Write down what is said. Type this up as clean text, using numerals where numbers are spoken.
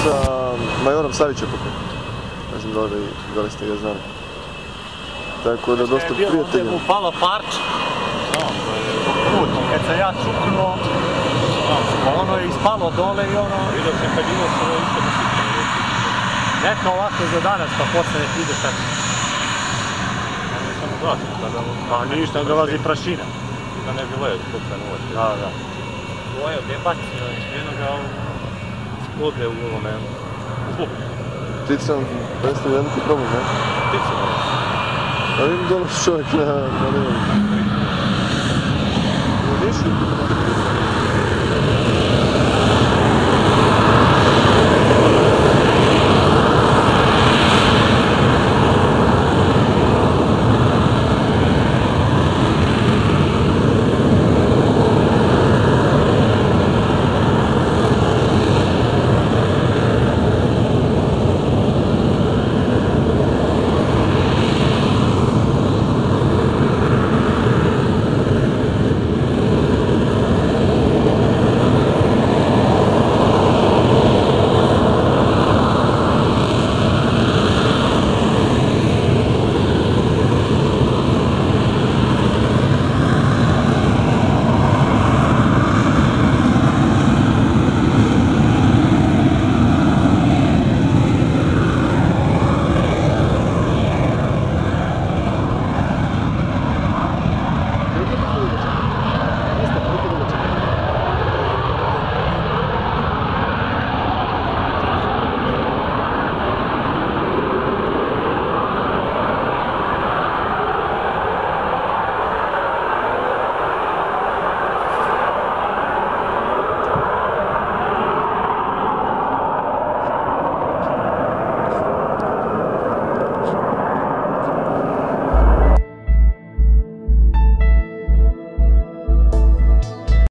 sa majorom Savićepokom. Ne znam da li ste ga znali. Tako da dosta prijatelja. Onda je mu palo parče. Kad sam ja čuknuo, ono je ispalo dole i ono... Vidio sam kad imao što je isto Neka ovako za danas, pa posle nek ide sad. samo glasim kada... Pa ništa, dolazi prašina. Da ne bi leo zbog se novac. Da. Ovo je gdje bacio, jedno ga sklode u ovome... Pticam predstavlja veliki problem, ne? Ptice, Da vidim dolazi čovjek na nevom. U Nišu?